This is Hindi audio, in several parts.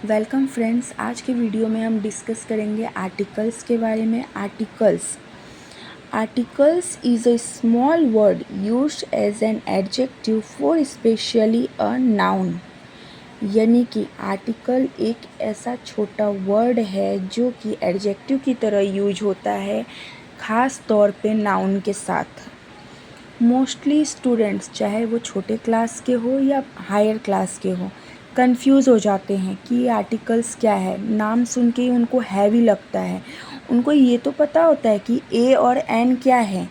Welcome friends. आज के वीडियो में हम डिस्कस करेंगे आर्टिकल्स के बारे में। Articles is a small word used as an adjective for specially a noun. यानी कि आर्टिकल एक ऐसा छोटा वर्ड है जो कि एडजेक्टिव की तरह यूज होता है, ख़ास तौर पे नाउन के साथ। मोस्टली स्टूडेंट्स, चाहे वो छोटे क्लास के हो या हायर क्लास के हो, कंफ्यूज हो जाते हैं कि ये आर्टिकल्स क्या है। नाम सुन के ही उनको हैवी लगता है। उनको ये तो पता होता है कि ए और एन क्या है,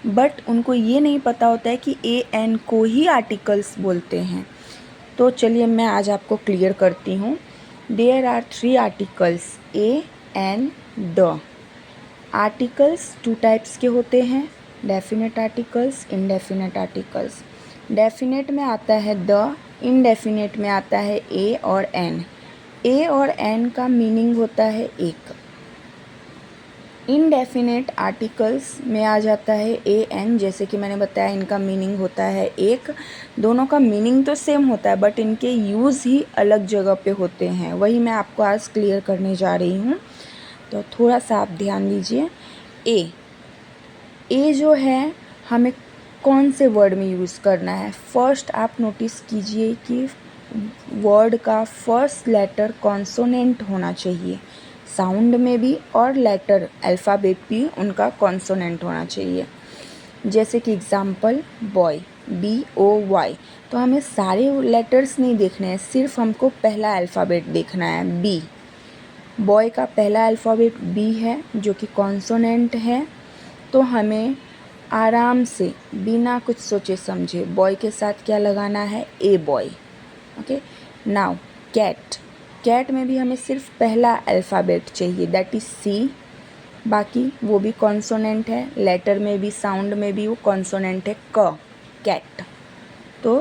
बट उनको ये नहीं पता होता है कि ए एन को ही आर्टिकल्स बोलते हैं। तो चलिए मैं आज आपको क्लियर करती हूँ। There are 3 articles, a an the. Articles 2 types के होते हैं, definite articles, indefinite articles. Definite में आता है द, इनडेफिनेट में आता है ए और एन। ए और एन का मीनिंग होता है एक। इनडेफिनेट आर्टिकल्स में आ जाता है ए एन। जैसे कि मैंने बताया, इनका मीनिंग होता है एक। दोनों का मीनिंग तो सेम होता है, बट इनके यूज़ ही अलग जगह पे होते हैं। वही मैं आपको आज क्लियर करने जा रही हूँ, तो थोड़ा सा आप ध्यान दीजिए। ए जो है, हमें कौन से वर्ड में यूज़ करना है? फर्स्ट आप नोटिस कीजिए कि वर्ड का फर्स्ट लेटर कॉन्सोनेंट होना चाहिए, साउंड में भी, और लेटर अल्फ़ाबेट भी उनका कॉन्सोनेंट होना चाहिए। जैसे कि एग्ज़ाम्पल, बॉय, BOY। तो हमें सारे लेटर्स नहीं देखने हैं, सिर्फ हमको पहला अल्फ़ाबेट देखना है, बी। बॉय का पहला अल्फ़ाबेट बी है जो कि कॉन्सोनेंट है। तो हमें आराम से बिना कुछ सोचे समझे बॉय के साथ क्या लगाना है? A boy. Okay. Now cat. Cat में भी हमें सिर्फ पहला अल्फ़ाबेट चाहिए, दैट इज़ सी। बाकी वो भी कॉन्सोनेंट है, लेटर में भी, साउंड में भी वो कॉन्सोनेंट है, क, कैट। तो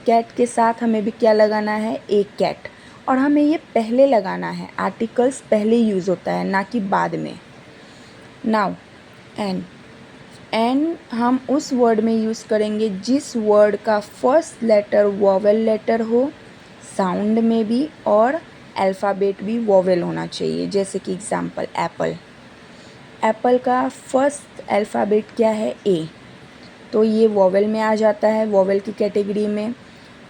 कैट के साथ हमें भी क्या लगाना है? ए कैट। और हमें ये पहले लगाना है, आर्टिकल्स पहले यूज़ होता है, ना कि बाद में। Now N. एन हम उस वर्ड में यूज़ करेंगे जिस वर्ड का फर्स्ट लेटर वोवेल लेटर हो, साउंड में भी, और अल्फ़ाबेट भी वोवेल होना चाहिए। जैसे कि एग्ज़ाम्पल, एप्पल। एप्पल का फर्स्ट अल्फ़ाबेट क्या है? ए। तो ये वोवेल में आ जाता है, वोवेल की कैटेगरी में।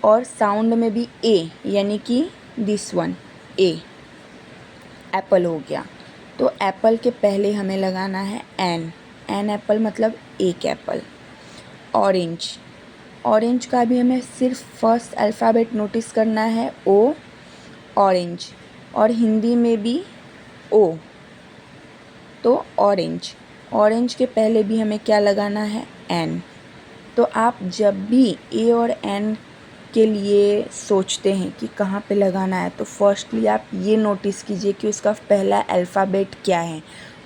और साउंड में भी ए, यानी कि दिस वन, ए, एप्पल हो गया। तो एप्पल के पहले हमें लगाना है एन। एन एप्पल मतलब एक एप्पल। ऑरेंज। ऑरेंज का भी हमें सिर्फ फर्स्ट अल्फ़ाबेट नोटिस करना है, ओ, ऑरेंज। और हिंदी में भी ओ, तो ऑरेंज। ऑरेंज के पहले भी हमें क्या लगाना है? एन। तो आप जब भी ए और एन के लिए सोचते हैं कि कहाँ पे लगाना है, तो फर्स्टली आप ये नोटिस कीजिए कि उसका पहला अल्फ़ाबेट क्या है,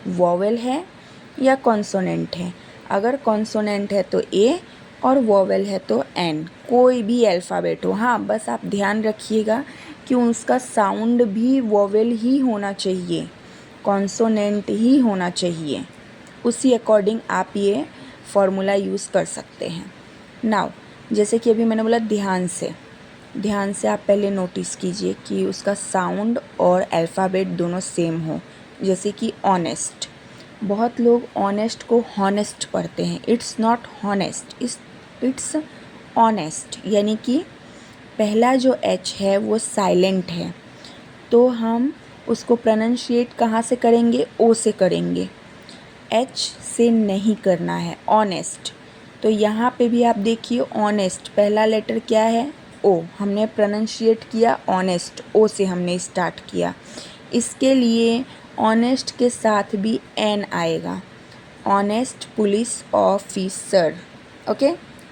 वोवेल है या कॉन्सोनेंट है। अगर कॉन्सोनेंट है तो ए, और वोवेल है तो एन, कोई भी अल्फ़ाबेट हो। हाँ, बस आप ध्यान रखिएगा कि उसका साउंड भी वोवेल ही होना चाहिए, कॉन्सोनेंट ही होना चाहिए। उसी अकॉर्डिंग आप ये फॉर्मूला यूज़ कर सकते हैं। नाउ, जैसे कि अभी मैंने बोला, ध्यान से आप पहले नोटिस कीजिए कि उसका साउंड और अल्फ़ाबेट दोनों सेम हो। जैसे कि ऑनेस्ट। बहुत लोग ऑनेस्ट को हॉनेस्ट पढ़ते हैं। It's not honest, it's honest. यानी कि पहला जो एच है वो साइलेंट है, तो हम उसको प्रोनाउंशिएट कहाँ से करेंगे? ओ से करेंगे, एच से नहीं करना है, ऑनेस्ट। तो यहाँ पे भी आप देखिए, ऑनेस्ट पहला लेटर क्या है? ओ। हमने प्रोनाउंशिएट किया ऑनेस्ट, ओ से हमने स्टार्ट किया। इसके लिए ऑनेस्ट के साथ भी एन आएगा, honest police officer. Okay.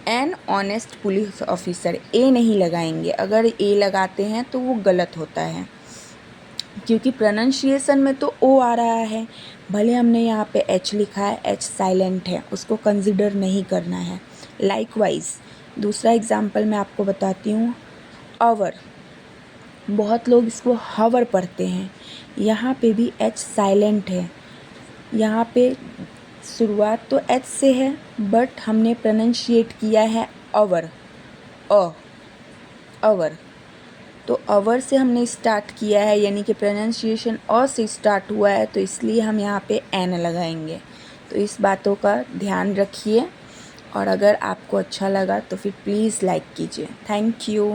An honest police officer, a नहीं लगाएंगे। अगर ए लगाते हैं तो वो गलत होता है, क्योंकि प्रोनाउंसिएशन में तो ओ आ रहा है, भले हमने यहाँ पे एच लिखा है, एच साइलेंट है, उसको कंसिडर नहीं करना है। लाइकवाइज दूसरा एग्जांपल मैं आपको बताती हूँ, आवर। बहुत लोग इसको हावर पढ़ते हैं, यहाँ पे भी एच साइलेंट है। यहाँ पे शुरुआत तो एच से है, बट हमने प्रोनाउंशिएट किया है अवर, अ, अवर। तो अवर से हमने स्टार्ट किया है, यानी कि प्रोनाउंसिएशन अ से स्टार्ट हुआ है, तो इसलिए हम यहाँ पे एन लगाएंगे। तो इस बातों का ध्यान रखिए, और अगर आपको अच्छा लगा तो फिर प्लीज़ लाइक कीजिए। Thank you.